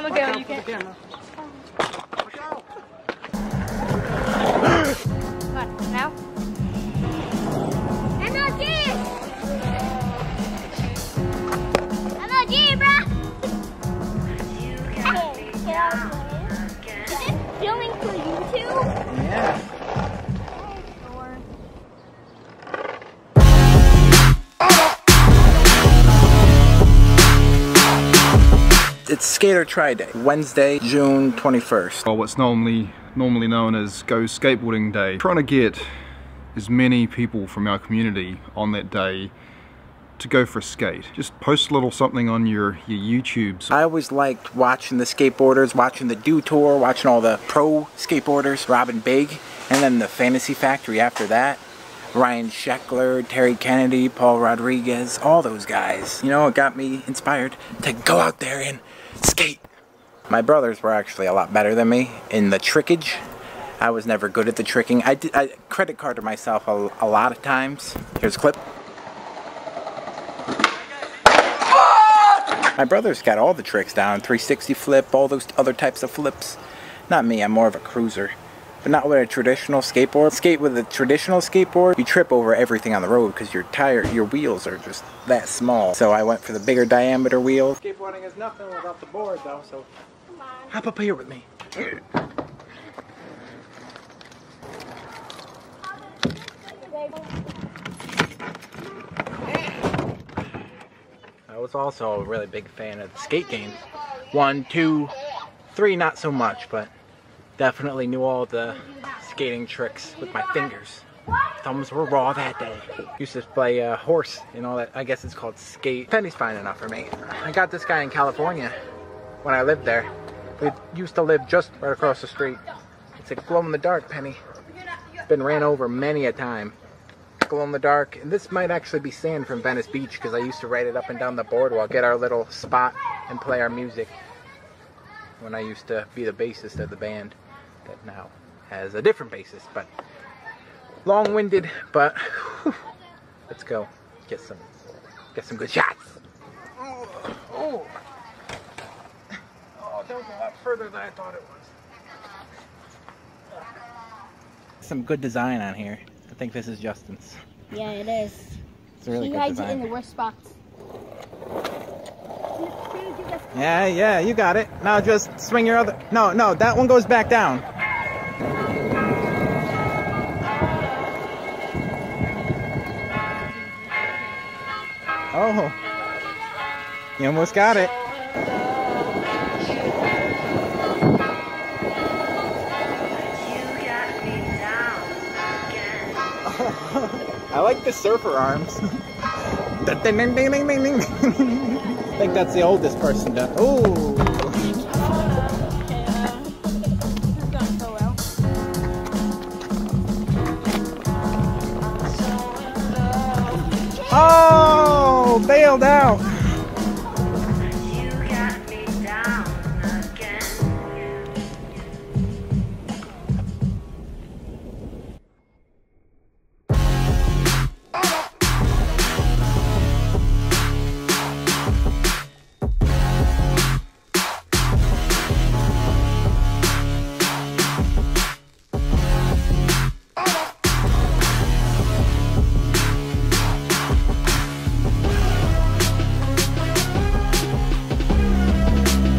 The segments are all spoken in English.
I'm gonna go. You can't. What? Now? MLG! MLG, bruh! Is it filming for YouTube? Yeah. It's Skater Try Day, Wednesday, June 21st. Well, what's normally known as Go Skateboarding Day. Trying to get as many people from our community on that day to go for a skate. Just post a little something on your YouTubes. I always liked watching the skateboarders, watching the Do Tour, watching all the pro skateboarders, Robin Big, and then the Fantasy Factory after that. Ryan Sheckler, Terry Kennedy, Paul Rodriguez, all those guys. You know, it got me inspired to go out there and skate. My brothers were actually a lot better than me in the trickage. I was never good at the tricking. I credit carded myself a lot of times. Here's a clip. My brothers got all the tricks down. 360 flip, all those other types of flips. Not me, I'm more of a cruiser. But not with a traditional skateboard. Skate with a traditional skateboard, you trip over everything on the road because your wheels are just that small. So I went for the bigger diameter wheels. Skateboarding is nothing without the board though, so hop up here with me. I was also a really big fan of the skate games. 1, 2, 3, not so much, but definitely knew all the skating tricks with my fingers. Thumbs were raw that day. Used to play horse and all that. I guess it's called skate. Penny's fine enough for me. I got this guy in California when I lived there. We used to live just right across the street. It's a glow-in-the-dark Penny. It's been ran over many a time. Glow-in-the-dark. And this might actually be sand from Venice Beach because I used to ride it up and down the boardwalk, get our little spot and play our music when I used to be the bassist of the band that now has a different bassist. But long-winded, but whew, let's go get some good shots. Oh, that was a lot further than I thought it was. Some good design on here. I think this is Justin's. Yeah, it is. It's a really good design. He hides it in the worst spots. Yeah, you got it. Now just swing your other. No, that one goes back down. Oh, you almost got it. I like the surfer arms. I think that's the oldest person done. Ooh. Oh, bailed out.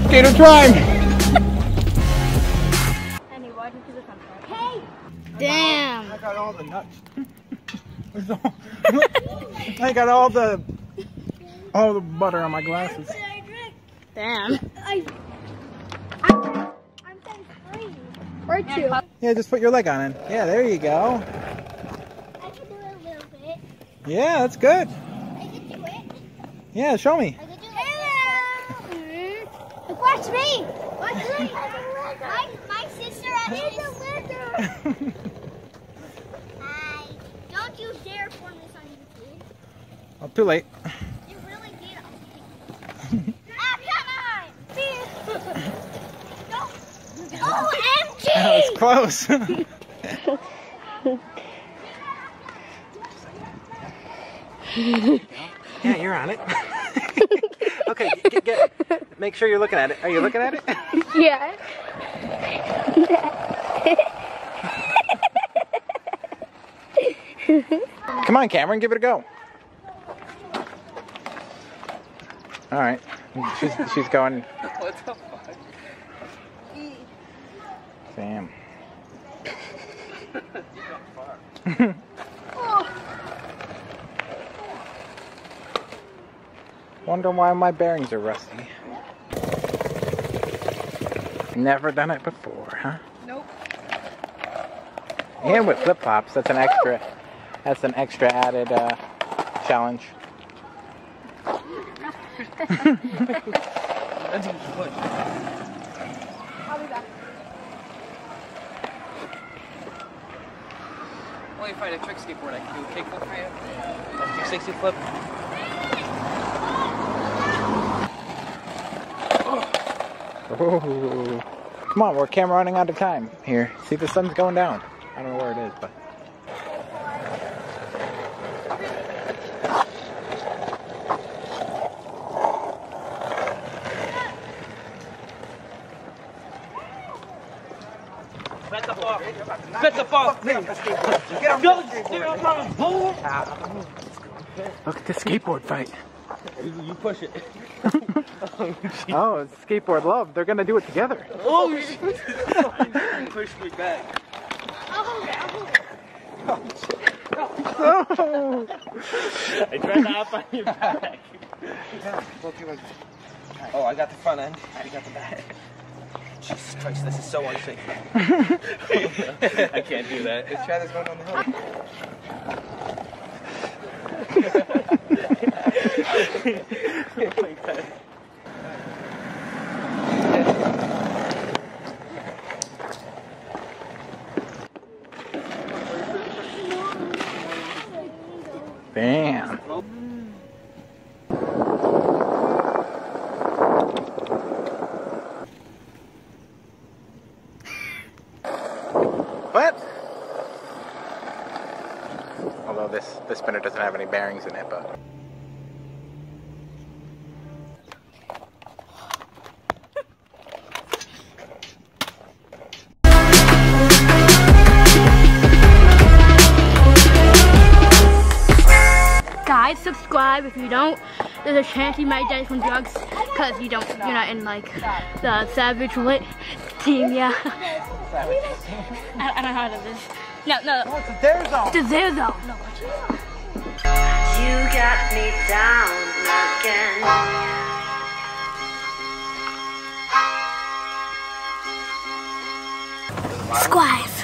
Skater time! Hey! Damn! I got all the nuts. I got all the butter on my glasses. Damn. I'm free. Or two. Yeah, just put your leg on it. Yeah, there you go. I can do it a little bit. Yeah, that's good. I can do it. Yeah, show me. I can do it. Hello! Watch me! Watch me! My sister actually... Don't you dare form this on YouTube. Oh, too late. You really did. Ah, come on! OMG! That was close. Yeah, you're on it. Okay, make sure you're looking at it. Are you looking at it? Yeah. Come on, Cameron, give it a go. All right, she's going. What the fuck? Damn. Wonder why my bearings are rusty. Never done it before, huh? Nope. And with flip-flops, that's an extra added challenge. I'll be back. Well, you find a trick skateboard, I can do a kickflip for you. A 360 flip. Ooh. Come on, we're camera running out of time here. See, the sun's going down. I don't know where it is, but. Spit the ball! Get him! Look at the skateboard fight. You push it. Oh, it's skateboard love. They're gonna do it together. Oh shit! Push me back. Oh. I tried to hop on your back. Oh, I got the front end. I got the back. Jesus Christ, this is so unsafe. I can't do that. Let's try this one on the hill. Damn. What? Although this spinner doesn't have any bearings in it, but. Guys, subscribe. If you don't, there's a chance you might die from drugs because you're not in like the savage lit team. Yeah. I don't know how to do this. No. Oh, it's a dare zone. The dare zone. No. You got me down again. Sk8.